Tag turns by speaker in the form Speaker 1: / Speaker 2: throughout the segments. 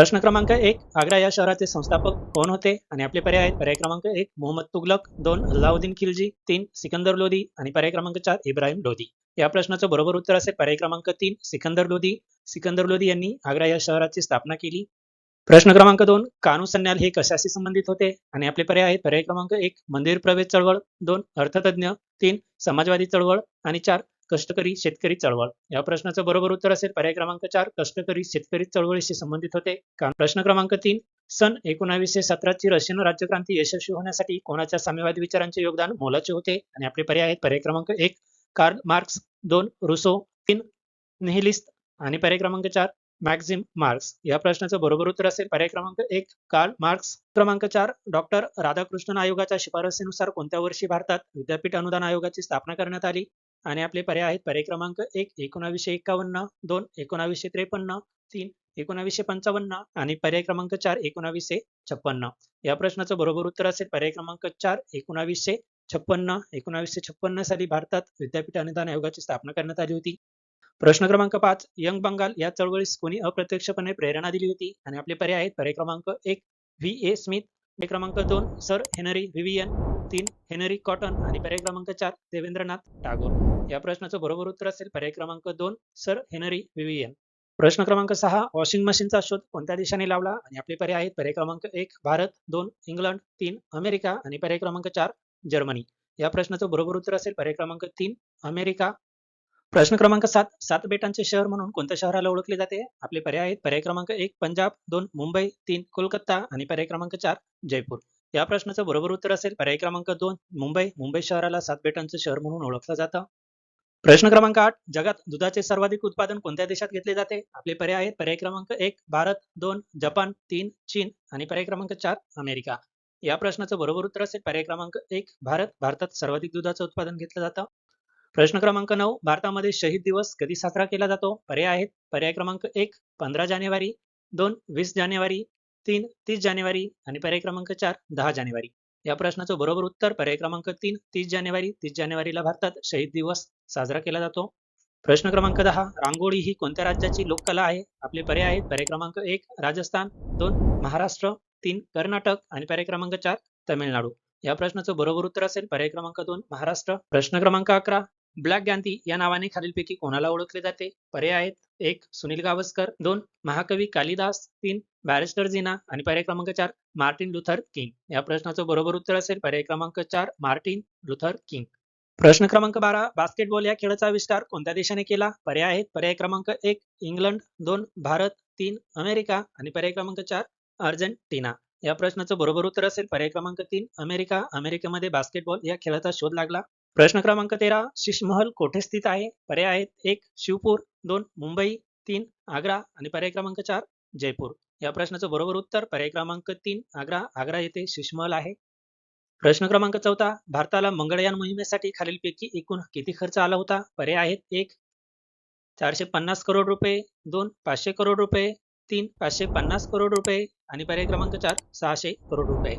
Speaker 1: प्रश्न क्रमांक 1. आग्रा या शहराचे संस्थापक कोण होते? आणि आपले पर्याय आहेत. पर्याय क्रमांक 1. मोहम्मद तुघलक, 2. अल्लाउद्दीन खिलजी, 3. सिकंदर लोधी आणि पर्याय क्रमांक 4. इब्राहिम लोधी. या प्रश्नाचं बरोबर उत्तर असेल पर्याय क्रमांक 3. सिकंदर लोधी. सिकंदर लोधी यांनी आग्रा या शहराची स्थापना केली. प्रश्न क्रमांक 2. कान्हू सन्याल हे कशाशी संबंधित होते? आणि आपले पर्याय आहेत. पर्याय क्रमांक 1. मंदिर प्रवेश चळवळ, 2. अर्थतज्ञ, 3. समाजवादी चळवळ आणि 4. कष्टकरी शेतकरी चळवळ. या प्रश्नाचं बरोबर उत्तर असेल पर्याय क्रमांक 4. कष्टकरी शेतकरी चळवळीशी संबंधित होते. प्रश्न क्रमांक 3. सन 1917 ची रशियन राज्यक्रांती यशस्वी होण्यासाठी कोणाच्या साम्यवादी विचारांचे योगदान मोलाचे होते? आणि आपले पर्याय आहेत. पर्याय क्रमांक 1. Karl Marx, 2. रुसो, 3. निहिलिस्ट आणि पर्याय क्रमांक 4. Maxim marks. या प्रश्नाचं बरोबर उत्तर असेल पर्याय क्रमांक 1. Karl Marx. क्रमांक 4. डॉक्टर राधाकृष्णन आयोगाच्या शिफारसीनुसार कोणत्या वर्षी भारतात विद्यापीठ अनुदान आयोगाची स्थापना करण्यात आली? आणि आपले पर्याय आहेत. पर्याय क्रमांक 1. 1951, 2. 1953, 3. 1955 आणि पर्याय क्रमांक 4. 1956. या प्रश्नाचं बरोबर उत्तर असेल पर्याय क्रमांक 4. 1956. 1956 साली भारतात विद्यापीठ अनुदान आयोगाची स्थापना करण्यात आली होती. प्रश्न क्रमांक 5. यंग बंगाल या चळवळीस कोणी अप्रत्यक्षपणे प्रेरणा दिली होती? आणि आपले पर्याय आहेत. पर्याय क्रमांक 1. व्ही. ए. स्मिथ, पर्याय क्रमांक 2. Sir Henry Vivian, 3. Henry cotton आणि पर्याय क्रमांक 4. देवेंद्रनाथ टागोर. या प्रश्नाचं बरोबर उत्तर असेल पर्याय क्रमांक 2. Sir Henry Vivian. प्रश्न क्रमांक 6. वॉशिंग मशीनचा शोध कोणत्या देशाने लावला? आणि आपले पर्याय आहेत. पर्याय क्रमांक 1. भारत, 2. इंग्लंड, 3. अमेरिका आणि पर्याय क्रमांक 4. जर्मनी. या प्रश्नाचं बरोबर उत्तर असेल पर्याय क्रमांक 3. अमेरिका. प्रश्न क्रमांक 7. 7 बेटांचे शहर म्हणून कोणत्या शहराला ओळखले जाते? आपले पर्याय आहेत. पर्याय क्रमांक 1. पंजाब, 2. मुंबई, 3. कोलकाता आणि पर्याय क्रमांक 4. जयपूर. या प्रश्नाचं बरोबर उत्तर असेल पर्याय क्रमांक 2. मुंबई. मुंबई शहराला 7 बेटांचे शहर म्हणून ओळखलं जातं. प्रश्न क्रमांक 8. जगात दुधाचे सर्वाधिक उत्पादन कोणत्या देशात घेतले जाते? आपले पर्याय आहेत. पर्याय क्रमांक 1. भारत, 2. जपान, 3. चीन आणि पर्याय क्रमांक 4. अमेरिका. या प्रश्नाचं बरोबर उत्तर असेल पर्याय क्रमांक 1. भारत. भारतात सर्वाधिक दुधाचं उत्पादन घेतलं जातं. प्रश्न क्रमांक 9. भारतामध्ये शहीद दिवस कधी साजरा केला जातो? पर्याय आहेत. पर्याय क्रमांक 1. 15 जानेवारी, 2. 20 जानेवारी, 3. 30 जानेवारी आणि पर्याय क्रमांक 4. 10 जानेवारी. या प्रश्नाचं बरोबर उत्तर पर्याय क्रमांक 3. 30 जानेवारी. 30 जानेवारीला भारतात शहीद दिवस साजरा केला जातो. प्रश्न क्रमांक 10. रांगोळी ही कोणत्या राज्याची लोककला आहे? आपले पर्याय आहेत. पर्याय क्रमांक 1. राजस्थान, 2. महाराष्ट्र, 3. कर्नाटक आणि पर्याय क्रमांक 4. तमिळनाडू. या प्रश्नाचं बरोबर उत्तर असेल पर्याय क्रमांक 2. महाराष्ट्र. प्रश्न क्रमांक 11. ब्लॅक गांधी या नावाने खालीलपैकी कोणाला ओळखले जाते? पर्याय आहेत. 1. सुनील गावस्कर, 2. महाकवी कालिदास, 3. बॅरिस्टर जिना आणि पर्याय क्रमांक 4. Martin Luther king. या प्रश्नाचं बरोबर उत्तर असेल पर्याय क्रमांक 4. Martin Luther king. प्रश्न क्रमांक 12. बास्केटबॉल या खेळाचा आविष्कार कोणत्या देशाने केला? पर्याय आहेत. पर्याय क्रमांक 1. इंग्लंड, 2. भारत, 3. अमेरिका आणि पर्याय क्रमांक 4. अर्जेंटिना. या प्रश्नाचं बरोबर उत्तर असेल पर्याय क्रमांक 3. अमेरिका. अमेरिकेमध्ये बास्केटबॉल या खेळाचा शोध लागला. प्रश्न क्रमांक 13. शीशमहल कोठे स्थित आहे? पर्याय आहेत. 1. शिवपूर, 2. मुंबई, 3. आग्रा आणि पर्याय क्रमांक 4. जयपूर. या प्रश्नाचं बरोबर उत्तर पर्याय क्रमांक 3. आग्रा. आग्रा येथे शीशमहल आहे. प्रश्न क्रमांक 14. भारताला मंगळयान मोहिमेसाठी खालीलपैकी एकूण किती खर्च आला होता? पर्याय आहेत. 1. 450 करोड रुपये, 2. 500 करोड रुपये, 3. 550 करोड रुपये आणि पर्याय क्रमांक 4. 600 करोड रुपये.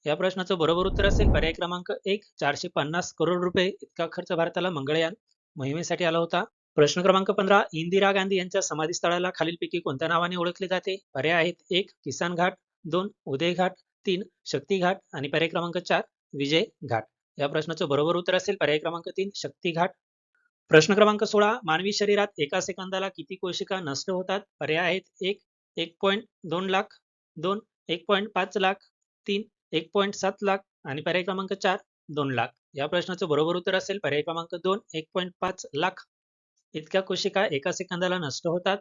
Speaker 1: या प्रश्नाचं बरोबर उत्तर असेल पर्याय क्रमांक 1. 450 करोड रुपये इतका खर्च भारताला मंगळयान मोहिमेसाठी आला होता. प्रश्न क्रमांक 15. इंदिरा गांधी यांच्या समाधीस्थळाला खालीलपैकी कोणत्या नावाने ओळखले जाते? पर्याय आहेत. 1. किसान घाट, 2. उदय घाट, 3. शक्ती घाट आणि पर्याय क्रमांक 4. विजय घाट. या प्रश्नाचं बरोबर उत्तर असेल पर्याय क्रमांक 3. शक्ती घाट. प्रश्न क्रमांक 16. मानवी शरीरात एका सेकंदाला किती कोशिका नष्ट होतात? पर्याय आहेत. 1. 1.2 लाख, 2. 1.5 लाख, 3. 1.7 लाख आणि पर्याय क्रमांक 4. 2 लाख. या प्रश्नाचं बरोबर उत्तर असेल पर्याय क्रमांक 2. 1.5 लाख इतक्या कोशिका एका सेकंदाला नष्ट होतात.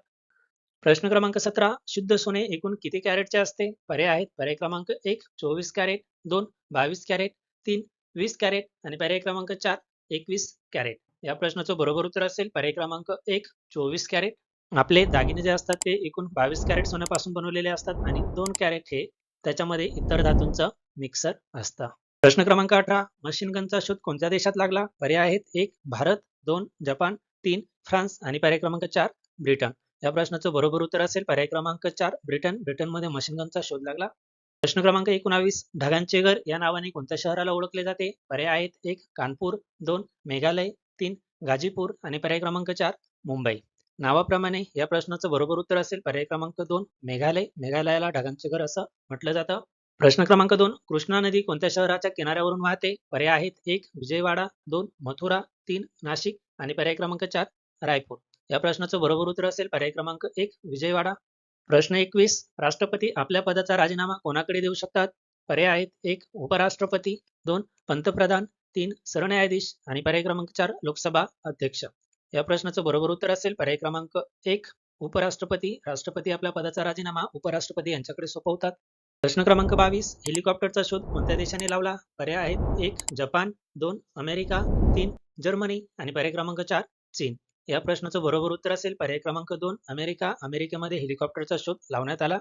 Speaker 1: प्रश्न क्रमांक 17. शुद्ध सोने एकूण किती कॅरेटचे असते? पर्याय आहेत. पर्याय क्रमांक 1. 24 कॅरेट, 2. 22 कॅरेट, 3. 20 कॅरेट आणि पर्याय क्रमांक 4. 21 कॅरेट. या प्रश्नाचं बरोबर उत्तर असेल पर्याय क्रमांक 1. 24 कॅरेट. आपले दागिने जे असतात ते एकूण 22 कॅरेट सोन्यापासून बनवलेले असतात आणि 2 कॅरेट हे त्याच्यामध्ये इतर धातूंचं मिक्सर असतं. प्रश्न क्रमांक 18. मशीन गनचा शोध कोणत्या देशात लागला? पर्याय आहेत. 1. भारत, 2. जपान, 3. फ्रान्स आणि पर्याय क्रमांक 4. ब्रिटन. या प्रश्नाचं बरोबर उत्तर असेल पर्याय क्रमांक 4. ब्रिटन. ब्रिटनमध्ये मशीन गनचा शोध लागला. प्रश्न क्रमांक 19. ढगांचे घर या नावाने कोणत्या शहराला ओळखले जाते? पर्याय आहेत. 1. कानपूर, 2. मेघालय, 3. गाजीपूर आणि पर्याय क्रमांक 4. मुंबई. नावाप्रमाणे या प्रश्नाचं बरोबर उत्तर असेल पर्याय क्रमांक 2 मेघालय. मेघालयाला ढगांचे घर असं म्हटलं जातं. प्रश्न क्रमांक 2 कृष्णा नदी कोणत्या शहराच्या किनाऱ्यावरून वाहते? पर्याय आहेत 1 विजयवाडा, 2 मथुरा, 3 नाशिक आणि पर्याय क्रमांक 4 रायपूर. या प्रश्नाचं बरोबर उत्तर असेल पर्याय क्रमांक 1 विजयवाडा. प्रश्न 21 राष्ट्रपती आपल्या पदाचा राजीनामा कोणाकडे देऊ शकतात? पर्याय आहेत 1 उपराष्ट्रपती, 2 पंतप्रधान, 3 सरन्यायाधीश आणि पर्याय क्रमांक 4 लोकसभा अध्यक्ष. या प्रश्नाचं बरोबर उत्तर असेल पर्याय क्रमांक 1 उपराष्ट्रपती. राष्ट्रपती आपल्या पदाचा राजीनामा उपराष्ट्रपती यांच्याकडे सोपवतात. प्रश्न क्रमांक 22 हेलिकॉप्टरचा शोध कोणत्या देशाने लावला? पर्याय आहेत 1 जपान, 2 अमेरिका, 3 जर्मनी आणि पर्याय क्रमांक 4 चीन. या प्रश्नाचं बरोबर उत्तर असेल पर्याय क्रमांक 2 अमेरिका. अमेरिकेमध्ये हेलिकॉप्टरचा शोध लावण्यात आला.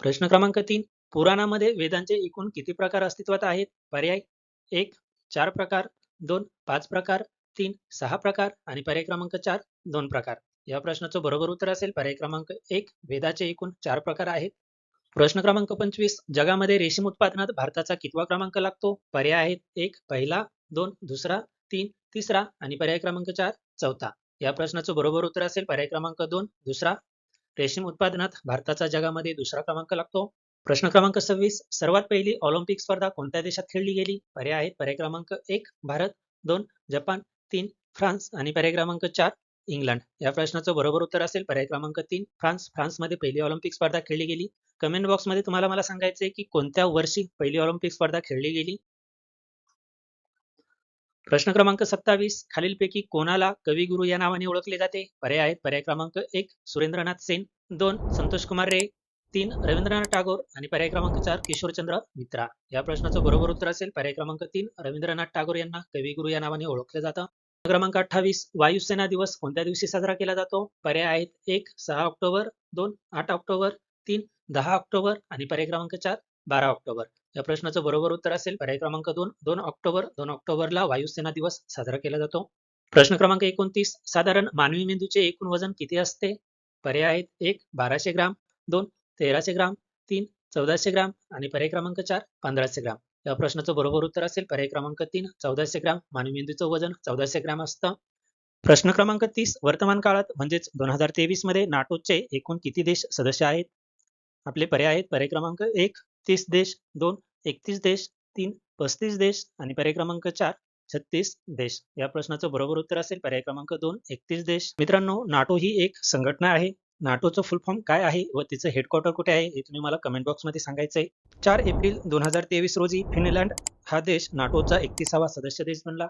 Speaker 1: प्रश्न क्रमांक 3 पुराणामध्ये वेदांचे एकूण किती प्रकार अस्तित्वात आहेत? पर्याय 1 4 प्रकार, 2 5 प्रकार, 3 6 प्रकार आणि पर्याय क्रमांक 4 2 प्रकार. या प्रश्नाचं बरोबर उत्तर असेल पर्याय क्रमांक 1 वेदाचे एकूण 4 प्रकार आहेत. प्रश्न क्रमांक 25 जगामध्ये रेशीम उत्पादनात भारताचा कितवा क्रमांक लागतो? पर्याय आहेत 1 पहिला, 2 दुसरा, 3 तिसरा आणि पर्याय क्रमांक 4 चौथा. या प्रश्नाचं बरोबर उत्तर असेल पर्याय क्रमांक 2 दुसरा. रेशीम उत्पादनात भारताचा जगामध्ये दुसरा क्रमांक लागतो. प्रश्न क्रमांक 26 सर्वात पहिली ऑलिम्पिक स्पर्धा कोणत्या देशात खेळली गेली? पर्याय आहेत पर्याय क्रमांक 1 भारत, 2 जपान, 3 फ्रान्स आणि पर्याय क्रमांक 4 इंग्लंड. या प्रश्नाचं बरोबर उत्तर असेल पर्याय क्रमांक 3 फ्रान्स. फ्रान्समध्ये पहिली ऑलिम्पिक स्पर्धा खेळली गेली. कमेंट बॉक्समध्ये तुम्हाला मला सांगायचंय की कोणत्या वर्षी पहिली ऑलिम्पिक स्पर्धा खेळली गेली. प्रश्न क्रमांक 27 खालीलपैकी कोणाला कविगुरू या नावाने ओळखले जाते? पर्याय आहेत पर्याय क्रमांक 1 सुरेंद्रनाथ सेन, 2 संतोष कुमार रे, 3 रवींद्रनाथ टागोर आणि पर्याय क्रमांक 4 किशोरचंद्र मित्रा. या प्रश्नाचं बरोबर उत्तर असेल पर्याय क्रमांक 3 रवींद्रनाथ टागोर यांना कविगुरू या नावाने ओळखले जातं. प्रश्न क्रमांक 28 वायुसेना दिवस कोणत्या दिवशी साजरा केला जातो? पर्याय आहेत 1 6 ऑक्टोबर, 2 8 ऑक्टोबर, 3 10 ऑक्टोबर आणि पर्याय क्रमांक 4 12 ऑक्टोबर. या प्रश्नाचं बरोबर उत्तर असेल पर्याय क्रमांक 2 2 ऑक्टोबर. 2 ऑक्टोबरला वायुसेना दिवस साजरा केला जातो. प्रश्न क्रमांक 29 साधारण मानवी मेंदूचे एकूण वजन किती असते? पर्याय आहेत 1 1200 ग्राम, 2 1300 ग्राम, 3 1400 ग्राम आणि पर्याय क्रमांक 4 1500 ग्राम. या प्रश्नाचं बरोबर उत्तर असेल पर्याय क्रमांक 3 1400 ग्राम. मानवी मेंदूचं वजन 1400 ग्राम असतं. प्रश्न क्रमांक 30 वर्तमान काळात म्हणजेच 2023 मध्ये नाटोचे एकूण किती देश सदस्य आहेत? आपले पर्याय आहेत पर्याय क्रमांक 1 30 देश, 2 31 देश, 3 35 देश आणि पर्याय क्रमांक 4 36 देश. या प्रश्नाचं बरोबर उत्तर असेल पर्याय क्रमांक 2 31 देश. मित्रांनो नाटो ही एक संघटना आहे. नाटोचं फुल फॉर्म काय आहे व तिचं हेडक्वार्टर कुठे आहे हे तुम्ही मला कमेंट बॉक्समध्ये सांगायचंय. 4 एप्रिल 2023 रोजी फिनलँड हा देश नाटोचा 31वा सदस्य देश बनला.